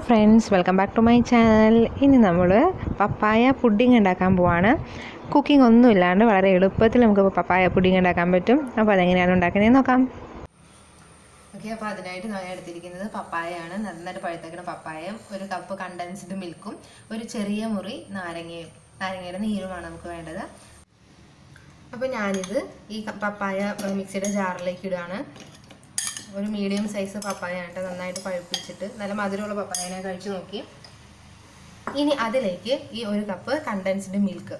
friends, welcome back to my channel. ഇനി നമ്മൾ പപ്പായ pudding ഉണ്ടാക്കാൻ പോവാണ്. കുക്കിംഗ് ഒന്നും ഇല്ലാണ്ട് വളരെ എളുപ്പത്തിൽ നമുക്ക് പപ്പായ പുഡിംഗ് ഉണ്ടാക്കാൻ പറ്റും. അപ്പോൾ അതെങ്ങനെയാണ് ഉണ്ടാക്കുന്നത് നോക്കാം. ഓക്കേ, അപ്പോൾ അതിനായിട്ട് ഞാൻ എടുത്തിരിക്കുന്നത് പപ്പായയാണ്. നന്നായിട്ട് പഴുത്തേക്കുന്ന പപ്പായയും ഒരു കപ്പ് കണ്ടൻസ്ഡ് മിൽക്കും ഒരു ചെറിയ മുറി നാരങ്ങയുടെ നീരുമാണ് നമുക്ക് വേണ്ടത്. അപ്പോൾ ഞാനിത് ഈ പപ്പായ മിക്സിയുടെ ജാറിലേക്ക് ഇടുകയാണ്. ഒരു മീഡിയം സൈസ് പപ്പായയായിട്ട് നന്നായിട്ട് പഴുപ്പിച്ചിട്ട് നല്ല മധുരമുള്ള പപ്പായനെ കഴിച്ചു നോക്കി. ഇനി അതിലേക്ക് ഈ ഒരു കപ്പ് കണ്ടൻസ്ഡ് മിൽക്ക്,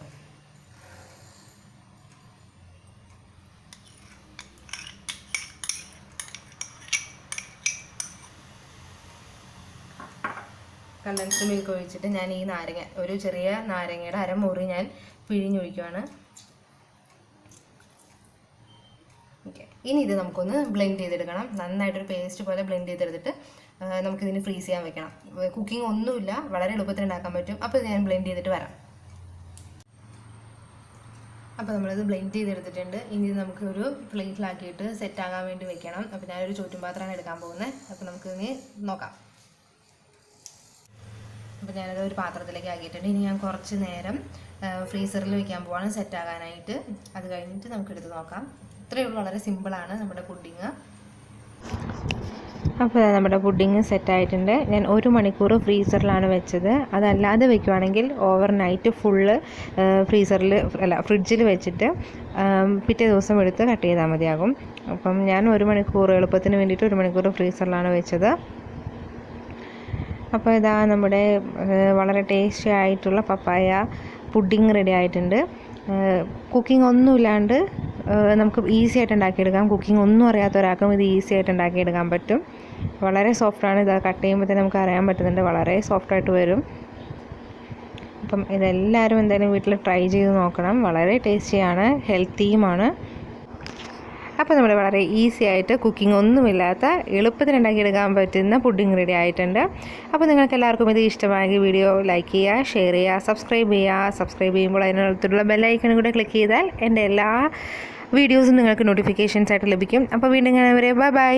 ഒഴിച്ചിട്ട് ഞാൻ ഈ നാരങ്ങ, ഒരു ചെറിയ നാരങ്ങയുടെ അരമുറി ഞാൻ പിഴിഞ്ഞൊഴിക്കുകയാണ്. ഓക്കെ, ഇനി ഇത് നമുക്കൊന്ന് ബ്ലെൻഡ് ചെയ്തെടുക്കണം. നന്നായിട്ടൊരു പേസ്റ്റ് പോലെ ബ്ലെൻഡ് ചെയ്തെടുത്തിട്ട് നമുക്കിതിന് ഫ്രീസ് ചെയ്യാൻ വെക്കണം. കുക്കിംഗ് ഒന്നുമില്ല, വളരെ എളുപ്പത്തിൽ ഉണ്ടാക്കാൻ പറ്റും. അപ്പോൾ ഞാൻ ബ്ലെൻഡ് ചെയ്തിട്ട് വരാം. അപ്പോൾ നമ്മളിത് ബ്ലെൻഡ് ചെയ്തെടുത്തിട്ടുണ്ട്. ഇനി ഇത് നമുക്കൊരു പ്ലേറ്റിലാക്കിയിട്ട് സെറ്റാകാൻ വേണ്ടി വെക്കണം. അപ്പോൾ ഞാനൊരു ചോറ്റും പാത്രമാണ് എടുക്കാൻ പോകുന്നത്. അപ്പോൾ നമുക്കിനി നോക്കാം. അപ്പോൾ ഞാനത് ഒരു പാത്രത്തിലേക്ക് ആക്കിയിട്ടുണ്ട്. ഇനി ഞാൻ കുറച്ച് നേരം ഫ്രീസറിൽ വെക്കാൻ പോവാണ് സെറ്റാകാനായിട്ട്. അത് കഴിഞ്ഞിട്ട് നമുക്കെടുത്ത് നോക്കാം. ഇത്രയേ ഉള്ളൂ, വളരെ സിമ്പിളാണ് നമ്മുടെ പുഡിങ്. അപ്പോൾ നമ്മുടെ പുഡിങ് സെറ്റായിട്ടുണ്ട്. ഞാൻ 1 മണിക്കൂർ ഫ്രീസറിലാണ് വെച്ചത്. അതല്ലാതെ വെക്കുവാണെങ്കിൽ ഓവർ നൈറ്റ് ഫുള്ള് ഫ്രിഡ്ജിൽ വെച്ചിട്ട് പിറ്റേ ദിവസം എടുത്ത് കട്ട് ചെയ്താൽ മതിയാകും. അപ്പം ഞാൻ 1 മണിക്കൂർ എളുപ്പത്തിന് വേണ്ടിയിട്ട് 1 മണിക്കൂർ ഫ്രീസറിലാണ് വെച്ചത്. അപ്പോൾ ഇതാ നമ്മുടെ വളരെ ടേസ്റ്റി ആയിട്ടുള്ള പപ്പായ പുഡിങ് റെഡി ആയിട്ടുണ്ട്. കുക്കിംഗ് ഒന്നുമില്ലാണ്ട് നമുക്ക് ഈസി ആയിട്ട് ഉണ്ടാക്കിയെടുക്കാം. കുക്കിംഗ് ഒന്നും അറിയാത്ത ഒരാൾക്കും ഇത് ഈസി ആയിട്ട് ഉണ്ടാക്കിയെടുക്കാൻ പറ്റും. വളരെ സോഫ്റ്റാണ്. ഇത് കട്ട് ചെയ്യുമ്പോൾ തന്നെ നമുക്ക് അറിയാൻ പറ്റുന്നുണ്ട്, വളരെ സോഫ്റ്റായിട്ട് വരും. അപ്പം ഇതെല്ലാവരും എന്തായാലും വീട്ടിൽ ട്രൈ ചെയ്ത് നോക്കണം. വളരെ ടേസ്റ്റിയാണ്, ഹെൽത്തിയുമാണ്. അപ്പോൾ നമ്മൾ വളരെ ഈസി ആയിട്ട് കുക്കിംഗ് ഒന്നുമില്ലാത്ത എളുപ്പത്തിൽ ഉണ്ടാക്കിയെടുക്കാൻ പറ്റുന്ന പുഡിംഗ് റെഡി ആയിട്ടുണ്ട്. അപ്പോൾ നിങ്ങൾക്ക് എല്ലാവർക്കും ഇത് ഇഷ്ടമായെങ്കിൽ വീഡിയോ ലൈക്ക് ചെയ്യുക, ഷെയർ ചെയ്യുക, സബ്സ്ക്രൈബ് ചെയ്യുക. സബ്സ്ക്രൈബ് ചെയ്യുമ്പോൾ അതിനടുത്തുള്ള ബെല്ലൈക്കൺ കൂടെ ക്ലിക്ക് ചെയ്താൽ എൻ്റെ എല്ലാ വീഡിയോസും നിങ്ങൾക്ക് നോട്ടിഫിക്കേഷൻസ് ആയിട്ട് ലഭിക്കും. അപ്പോൾ വീണ്ടും കാണുന്നവരെ ബൈ.